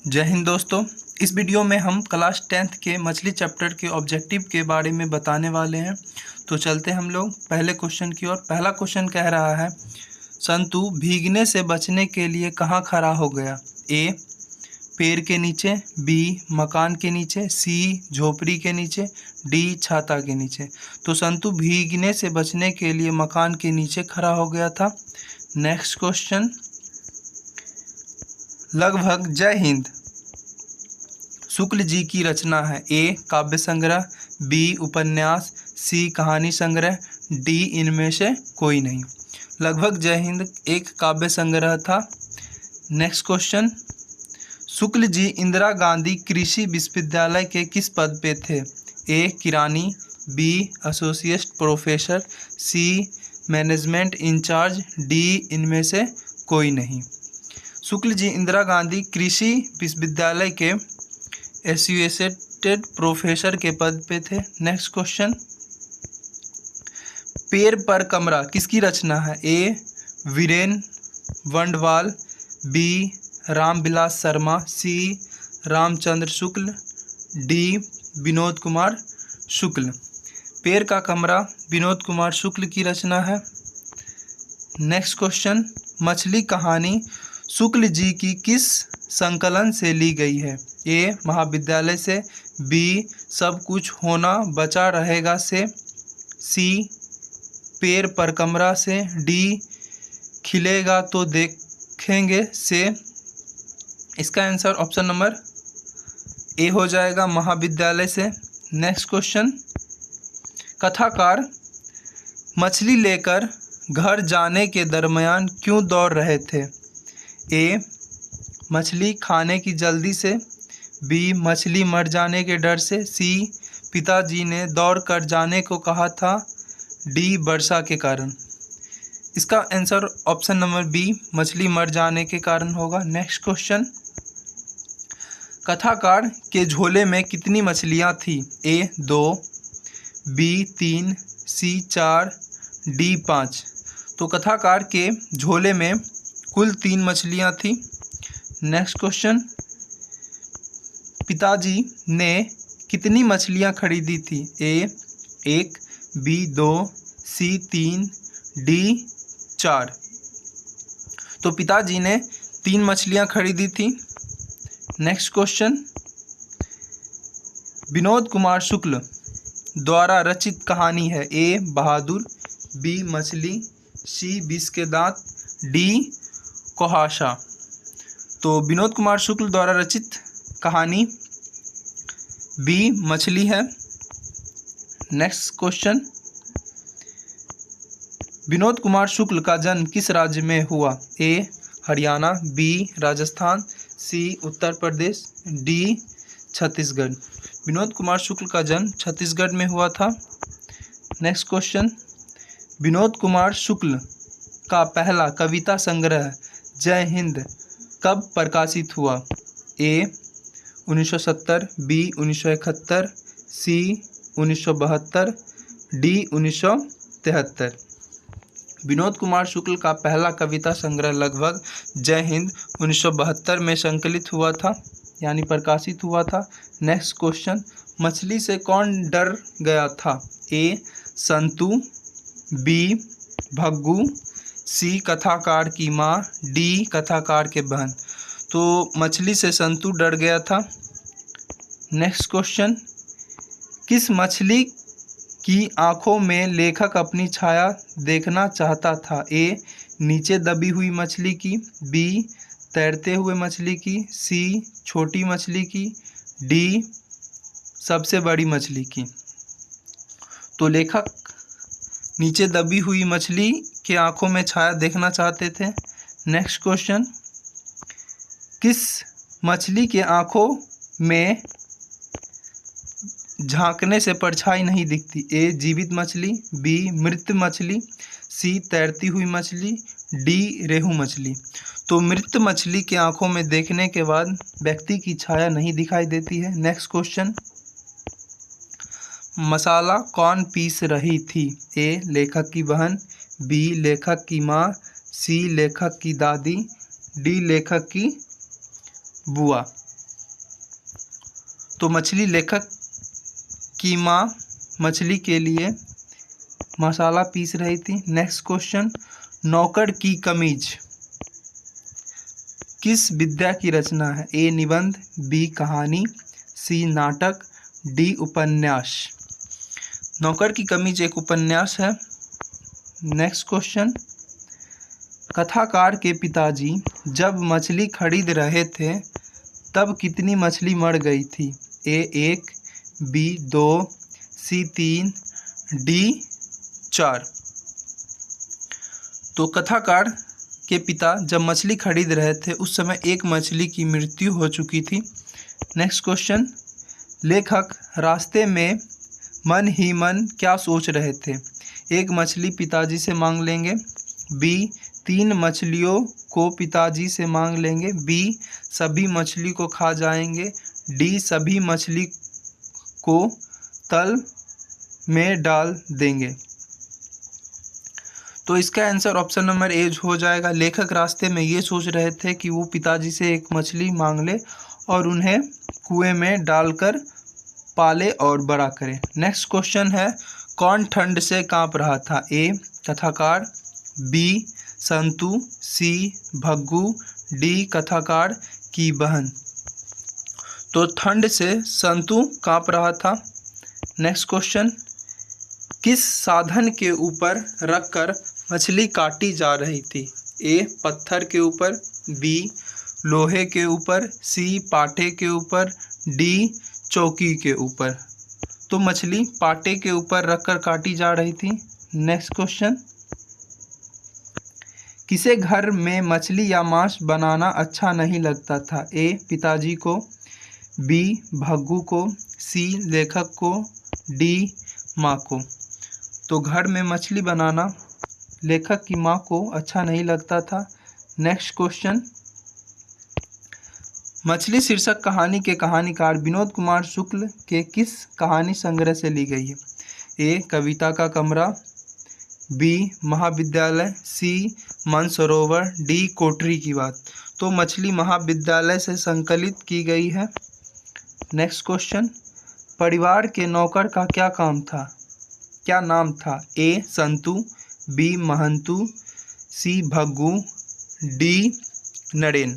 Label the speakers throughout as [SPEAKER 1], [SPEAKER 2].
[SPEAKER 1] जय हिंद दोस्तों। इस वीडियो में हम क्लास 10th के मछली चैप्टर के ऑब्जेक्टिव के बारे में बताने वाले हैं। तो चलते हम लोग पहले क्वेश्चन की ओर। पहला क्वेश्चन कह रहा है, संतु भीगने से बचने के लिए कहाँ खड़ा हो गया? ए पेड़ के नीचे, बी मकान के नीचे, सी झोपड़ी के नीचे, डी छाता के नीचे। तो संतु भीगने से बचने के लिए मकान के नीचे खड़ा हो गया था। नेक्स्ट क्वेश्चन, लगभग जय हिंद शुक्ल जी की रचना है? ए काव्य संग्रह, बी उपन्यास, सी कहानी संग्रह, डी इनमें से कोई नहीं। लगभग जय हिंद एक काव्य संग्रह था। नेक्स्ट क्वेश्चन, शुक्ल जी इंदिरा गांधी कृषि विश्वविद्यालय के किस पद पे थे? ए किरानी, बी एसोसिएट प्रोफेसर, सी मैनेजमेंट इंचार्ज, डी इनमें से कोई नहीं। शुक्ल जी इंदिरा गांधी कृषि विश्वविद्यालय के एसोसिएटेड प्रोफेसर के पद पे थे। नेक्स्ट क्वेश्चन, पेड़ पर कमरा किसकी रचना है? ए वीरेन वंडवाल, बी रामविलास शर्मा, सी रामचंद्र शुक्ल, डी विनोद कुमार शुक्ल। पेड़ का कमरा विनोद कुमार शुक्ल की रचना है। नेक्स्ट क्वेश्चन, मछली कहानी शुक्ल जी की किस संकलन से ली गई है? ए महाविद्यालय से, बी सब कुछ होना बचा रहेगा से, सी पेड़ पर कमरा से, डी खिलेगा तो देखेंगे से। इसका आंसर ऑप्शन नंबर ए हो जाएगा, महाविद्यालय से। नेक्स्ट क्वेश्चन, कथाकार मछली लेकर घर जाने के दरमियान क्यों दौड़ रहे थे? ए मछली खाने की जल्दी से, बी मछली मर जाने के डर से, सी पिताजी ने दौड़ कर जाने को कहा था, डी वर्षा के कारण। इसका आंसर ऑप्शन नंबर बी मछली मर जाने के कारण होगा। नेक्स्ट क्वेश्चन, कथाकार के झोले में कितनी मछलियां थी? ए 2, बी 3, सी 4, डी 5। तो कथाकार के झोले में कुल 3 मछलियां थी। नेक्स्ट क्वेश्चन, पिताजी ने कितनी मछलियां खरीदी थी? ए 1, बी 2, सी 3, डी 4। तो पिताजी ने 3 मछलियां खरीदी थी। नेक्स्ट क्वेश्चन, विनोद कुमार शुक्ल द्वारा रचित कहानी है? ए बहादुर, बी मछली, सी विष के दांत, डी कुहासा। तो विनोद कुमार शुक्ल द्वारा रचित कहानी बी मछली है। नेक्स्ट क्वेश्चन, विनोद कुमार शुक्ल का जन्म किस राज्य में हुआ? ए हरियाणा, बी राजस्थान, सी उत्तर प्रदेश, डी छत्तीसगढ़। विनोद कुमार शुक्ल का जन्म छत्तीसगढ़ में हुआ था। नेक्स्ट क्वेश्चन, विनोद कुमार शुक्ल का पहला कविता संग्रह जय हिंद कब प्रकाशित हुआ? ए 1970, बी 1971, सी 1972, डी 1973। विनोद कुमार शुक्ल का पहला कविता संग्रह लगभग जय हिंद 1972 में संकलित हुआ था, यानी प्रकाशित हुआ था। नेक्स्ट क्वेश्चन, मछली से कौन डर गया था? ए संतु, बी भग्गू, सी कथाकार की माँ, डी कथाकार के बहन। तो मछली से संतु डर गया था। नेक्स्ट क्वेश्चन, किस मछली की आंखों में लेखक अपनी छाया देखना चाहता था? ए नीचे दबी हुई मछली की, बी तैरते हुए मछली की, सी छोटी मछली की, डी सबसे बड़ी मछली की। तो लेखक नीचे दबी हुई मछली के आंखों में छाया देखना चाहते थे। नेक्स्ट क्वेश्चन, किस मछली के आंखों में झांकने से परछाई नहीं दिखती? ए जीवित मछली, बी मृत मछली, सी तैरती हुई मछली, डी रेहू मछली। तो मृत मछली के आंखों में देखने के बाद व्यक्ति की छाया नहीं दिखाई देती है। नेक्स्ट क्वेश्चन, मसाला कौन पीस रही थी? ए लेखक की बहन, बी लेखक की माँ, सी लेखक की दादी, डी लेखक की बुआ। तो मछली लेखक की माँ मछली के लिए मसाला पीस रही थी। नेक्स्ट क्वेश्चन, नौकर की कमीज किस विद्या की रचना है? ए निबंध, बी कहानी, सी नाटक, डी उपन्यास। नौकर की कमीज एक उपन्यास है। नेक्स्ट क्वेश्चन, कथाकार के पिताजी जब मछली खरीद रहे थे तब कितनी मछली मर गई थी? ए 1, बी 2, सी 3, डी 4। तो कथाकार के पिता जब मछली खरीद रहे थे उस समय एक मछली की मृत्यु हो चुकी थी। नेक्स्ट क्वेश्चन, लेखक रास्ते में मन ही मन क्या सोच रहे थे? एक मछली पिताजी से मांग लेंगे, बी 3 मछलियों को पिताजी से मांग लेंगे, बी सभी मछली को खा जाएंगे, डी सभी मछली को तल में डाल देंगे। तो इसका आंसर ऑप्शन नंबर ए हो जाएगा। लेखक रास्ते में ये सोच रहे थे कि वो पिताजी से एक मछली मांग ले और उन्हें कुएं में डालकर पाले और बड़ा करे। नेक्स्ट क्वेश्चन है, कौन ठंड से कांप रहा था? ए कथाकार, बी संतु, सी भग्गू, डी कथाकार की बहन। तो ठंड से संतु कांप रहा था। नेक्स्ट क्वेश्चन, किस साधन के ऊपर रखकर मछली काटी जा रही थी? ए पत्थर के ऊपर, बी लोहे के ऊपर, सी पाटे के ऊपर, डी चौकी के ऊपर। तो मछली पाटे के ऊपर रखकर काटी जा रही थी। नेक्स्ट क्वेश्चन, किसे घर में मछली या मांस बनाना अच्छा नहीं लगता था? ए पिताजी को, बी भग्गू को, सी लेखक को, डी माँ को। तो घर में मछली बनाना लेखक की माँ को अच्छा नहीं लगता था। नेक्स्ट क्वेश्चन, मछली शीर्षक कहानी के कहानीकार विनोद कुमार शुक्ल के किस कहानी संग्रह से ली गई है? ए कविता का कमरा, बी महाविद्यालय, सी मानसरोवर, डी कोठरी की बात। तो मछली महाविद्यालय से संकलित की गई है। नेक्स्ट क्वेश्चन, परिवार के नौकर का क्या नाम था? ए संतु, बी महंतु, सी भग्गू, डी नरेन।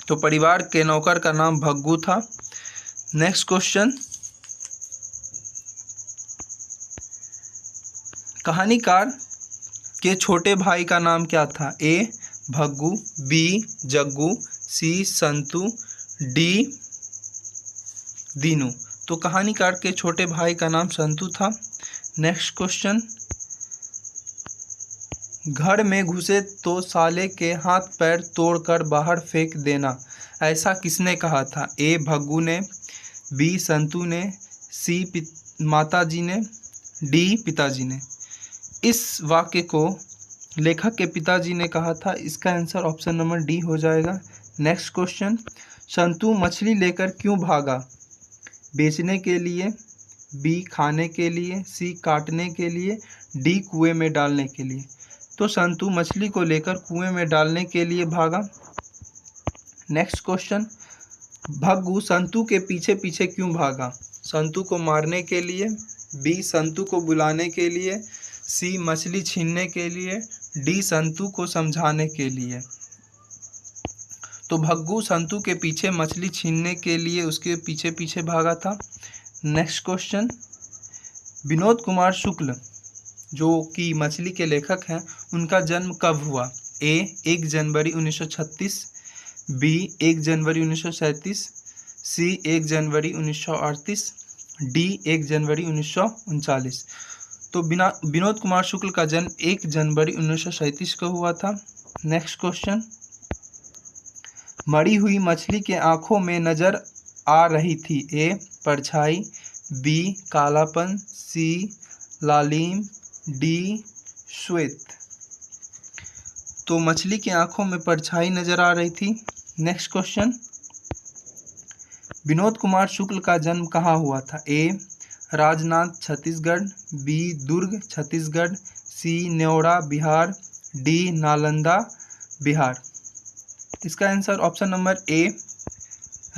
[SPEAKER 1] तो परिवार के नौकर का नाम भग्गू था। नेक्स्ट क्वेश्चन, कहानीकार के छोटे भाई का नाम क्या था? ए भग्गू, बी जग्गू, सी संतु, डी दीनू। तो कहानीकार के छोटे भाई का नाम संतु था। नेक्स्ट क्वेश्चन, घर में घुसे तो साले के हाथ पैर तोड़कर बाहर फेंक देना, ऐसा किसने कहा था? ए भग्गू ने, बी संतु ने, सी माताजी ने, डी पिताजी ने। इस वाक्य को लेखक के पिताजी ने कहा था। इसका आंसर ऑप्शन नंबर डी हो जाएगा। नेक्स्ट क्वेश्चन, संतु मछली लेकर क्यों भागा? बेचने के लिए, बी खाने के लिए, सी काटने के लिए, डी कुएं में डालने के लिए। तो संतु मछली को लेकर कुएं में डालने के लिए भागा। नेक्स्ट क्वेश्चन, भग्गू संतु के पीछे पीछे क्यों भागा? संतु को मारने के लिए, बी संतु को बुलाने के लिए, सी मछली छीनने के लिए, डी संतु को समझाने के लिए। तो भग्गू संतु के पीछे मछली छीनने के लिए उसके पीछे पीछे भागा था। नेक्स्ट क्वेश्चन, विनोद कुमार शुक्ल जो कि मछली के लेखक हैं उनका जन्म कब हुआ? ए 1 जनवरी 1936, बी 1 जनवरी 1937, सी 1 जनवरी 1938, डी 1 जनवरी 1939। तो विनोद कुमार शुक्ल का जन्म 1 जनवरी 1937 को हुआ था। नेक्स्ट क्वेश्चन, मरी हुई मछली के आँखों में नज़र आ रही थी। ए परछाई, बी कालापन, सी लालिम, डी श्वेत। तो मछली की आँखों में परछाई नज़र आ रही थी। नेक्स्ट क्वेश्चन, विनोद कुमार शुक्ल का जन्म कहाँ हुआ था? A Rajnand Chhattisgarh, B Durg Chhattisgarh, C Nevda Bihar, D Nalanda Bihar. इसका answer option number A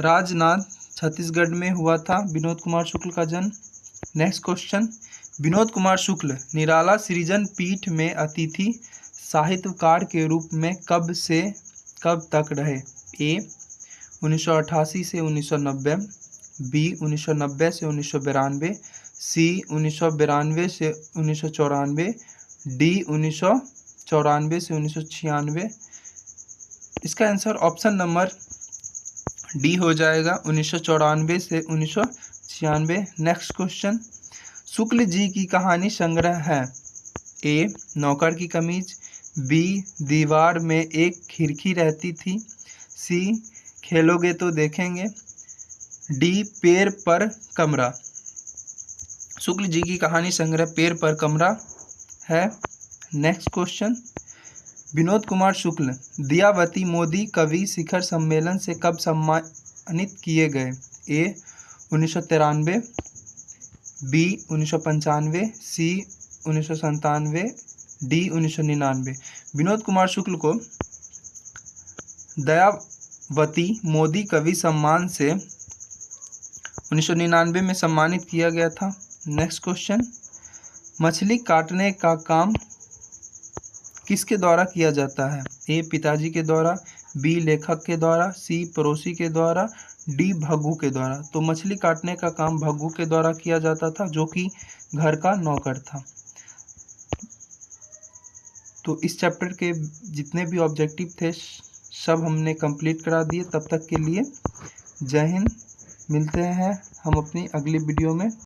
[SPEAKER 1] Rajnand Chhattisgarh में हुआ था विनोद कुमार शुक्ल का जन्म। नेक्स्ट क्वेश्चन, विनोद कुमार शुक्ल निराला सृजन पीठ में अतिथि साहित्यकार के रूप में कब से कब तक रहे? ए 1988 से 1990, बी 1990 से 1992, सी 1992 से 1994, डी 1994 से 1996। इसका आंसर ऑप्शन नंबर डी हो जाएगा, 1994 से 1996। नेक्स्ट क्वेश्चन, शुक्ल जी की कहानी संग्रह है। ए नौकर की कमीज, बी दीवार में एक खिड़की रहती थी, सी खेलोगे तो देखेंगे, डी पेड़ पर कमरा। शुक्ल जी की कहानी संग्रह पेड़ पर कमरा है। नेक्स्ट क्वेश्चन, विनोद कुमार शुक्ल दयावती मोदी कवि शिखर सम्मेलन से कब सम्मानित किए गए? ए 1993, बी 1995, सी 1997, डी 1999। विनोद कुमार शुक्ल को दयावती मोदी कवि सम्मान से 1999 में सम्मानित किया गया था। नेक्स्ट क्वेश्चन, मछली काटने का काम किसके द्वारा किया जाता है? ए पिताजी के द्वारा, बी लेखक के द्वारा, सी पड़ोसी के द्वारा, डी भग्गू के द्वारा। तो मछली काटने का काम भग्गू के द्वारा किया जाता था, जो कि घर का नौकर था। तो इस चैप्टर के जितने भी ऑब्जेक्टिव थे सब हमने कंप्लीट करा दिए। तब तक के लिए जय हिंद। मिलते हैं हम अपनी अगली वीडियो में।